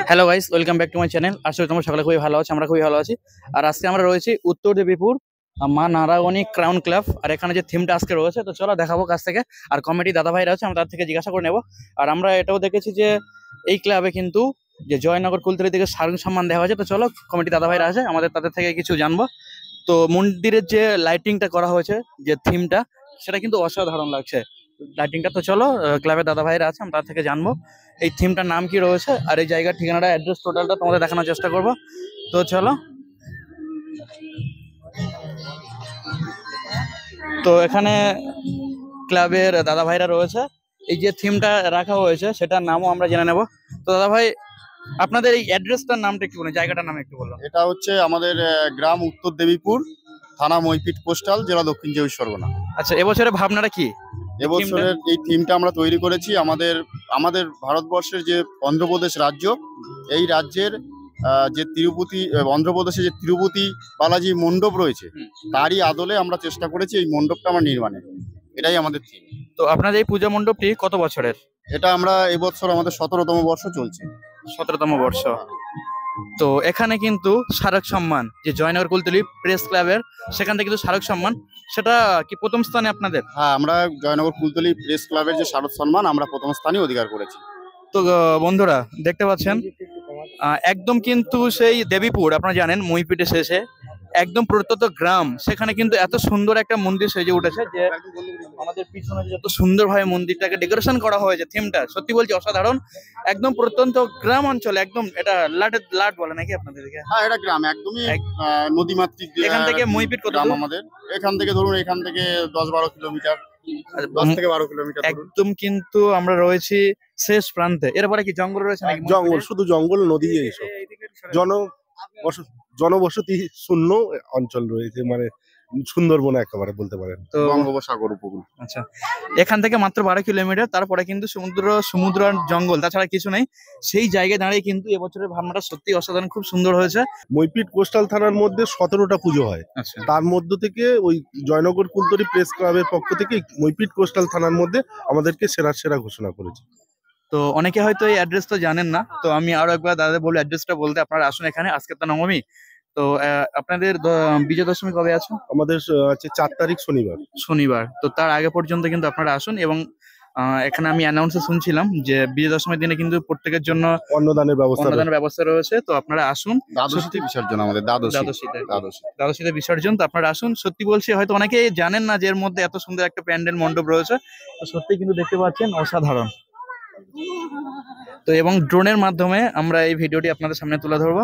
Hello guys, welcome back to my channel. আসলে তোমরা সকালে খুবই ভালো আছো, আমরা খুবই ভালো আছি। আর আজকে আমরা রয়েছি উত্তর দেবীপুর মা নারায়ণী ক্রাউন ক্লাব। আর এখানে যে থিমটা আজকে রয়েছে, তো চলো দেখাবো কাছ থেকে। আর কমিটি দাদা ভাইরা আছে, আমরা তার থেকে জিজ্ঞাসা করে নেবো। আর আমরা এটাও দেখেছি যে এই ক্লাবে কিন্তু যে জয়নগর কুলতলি থেকে সার্বিক সম্মান দেওয়া হয়েছে। তো চলো কমিটি দাদা ভাইরা আছে, আমাদের তাদের থেকে কিছু জানবো। তো মন্দিরের যে লাইটিংটা করা হয়েছে, যে থিমটা, সেটা কিন্তু অসাধারণ লাগছে লাইটিংটা। তো চলো ক্লাবের দাদা ভাইরা আছে, আমরা তার থেকে জানবো এই থিমটার নাম কি রয়েছে আর এই জায়গার ঠিকানাটা, অ্যাড্রেস, টোটালটা তোমাদের দেখানোর চেষ্টা করব। তো চলো। তো এখানে ক্লাবের দাদা ভাইরা রয়েছে। এই যে থিমটা রাখা হয়েছে সেটার নামও আমরা জেনে নেব। তো দাদা ভাই, আপনাদের এই অ্যাড্রেসটার নামটা একটু বলুন, জায়গাটার নাম একটু বলুন। এটা হচ্ছে আমাদের গ্রাম উত্তর দেবীপুর, থানা মইপিট কোস্টাল, জেলা দক্ষিণ চব্বিশ পরগনা। আচ্ছা, এবছরের ভাবনাটা কি? এবছরের এই থিমটা আমরা তৈরি করেছি আমাদের আমাদের ভারতবর্ষের যে অন্ধ্রপ্রদেশ রাজ্য, এই রাজ্যের যে তিরুপতি, অন্ধ্রপ্রদেশে যে তিরুপতি বালাজি মণ্ডপ রয়েছে, তারই আদলে আমরা চেষ্টা করেছি এই মণ্ডপটা আমরা নির্মাণে। এটাই আমাদের থিম। তো আপনাদের এই পূজা মণ্ডপটি কত বছরের? এটা আমরা এবছর আমাদের 17তম বর্ষ চলছে। 17তম বর্ষ। তো এখানে কিন্তু স্মারক সম্মান, যে জয়নগর কুলতলি প্রেস ক্লাবের, সেখান থেকে কিন্তু স্মারক সম্মান, সেটা কি প্রথম স্থানে আপনাদের? হ্যাঁ, আমরা জয়নগর কুলতলি প্রেস ক্লাবের যে শারদ সম্মান আমরা প্রথম স্থানই অধিকার করেছি। তো বন্ধুরা দেখতে পাচ্ছেন, একদম কিন্তু সেই দেবীপুর, আপনারা জানেন মইপিটে শেষে একদম প্রত্যন্ত গ্রাম, সেখানে কিন্তু এত সুন্দর একটা মন্দির সেজে উঠেছে। যে আমাদের পিছনে যত সুন্দরভাবে মন্দিরটাকে ডেকোরেশন করা হয়েছে, থিমটা সত্যি বলছি অসাধারণ। একদম প্রত্যন্ত গ্রাম অঞ্চলে, একদম এটা লাট বলে নাকি আপনাদেরকে? হ্যাঁ, এটা গ্রাম, একদমই নদীমাতৃক। এখান থেকে মইপিট কত গ্রাম দূর? আমাদের এখান থেকে ধরুন, এখান থেকে 10-12 কিলোমিটার, 10 থেকে 12 কিলোমিটার। একদম কিন্তু আমরা রয়েছি শেষ প্রান্তে। এরপরে কি জঙ্গল রয়েছে নাকি? জঙ্গল, শুধু জঙ্গল, নদী, এইসব জনবসতি শূন্য অঞ্চল রয়েছে, মানে সুন্দরবন একেবারে বলতে পারেন। তো বঙ্গোপসাগর উপকূল। আচ্ছা, এখান থেকে মাত্র 12 কিলোমিটার, তারপরে কিন্তু সমুদ্র আর জঙ্গল, তাছাড়া কিছু নেই। সেই জায়গায় দাঁড়িয়ে কিন্তু এবছরের ভাবনাটা সত্যি অসাধারণ, খুব সুন্দর হয়েছে। মইপিট কোস্টাল থানার মধ্যে 17টা পুজো হয়। আচ্ছা, তার মধ্য থেকে ওই জয়নগর কুলতলি প্রেস ক্লাবের পক্ষ থেকে মইপিট কোস্টাল থানার মধ্যে আমাদেরকে সেরা ঘোষণা করেছে। তো অনেকে হয়তো এই অ্যাড্রেসটা জানেন না, তো আমি আরো একবার দাদা বলবো অ্যাড্রেসটা বলতে। আপনারা আসুন এখানে, আজকে তো নবমী। তো আপনাদের বিজয়া দশমী কবে আছে? আমাদের আছে 4 তারিখ শনিবার। তো তার আগে পর্যন্ত কিন্তু আপনারা আসুন। এবং এখানে আমি অ্যানাউন্সে শুনছিলাম যে বিজয়া দশমীর দিনে কিন্তু প্রত্যেকের জন্য অন্নদানের ব্যবস্থা রয়েছে। তো আপনারা আসুন। দ্বাদশীতে বিসর্জন আমাদের, দ্বাদশীতে বিসর্জন। তো আপনারা আসুন। সত্যি বলছি, হয়তো অনেকে জানেন না যে এর মধ্যে এত সুন্দর একটা প্যান্ডেল মণ্ডপ রয়েছে। তো সত্যি কিন্তু দেখতে পাচ্ছেন অসাধারণ। তো এবং ড্রোনের মাধ্যমে আমরা এই ভিডিওটি আপনাদের সামনে তুলে ধরবো।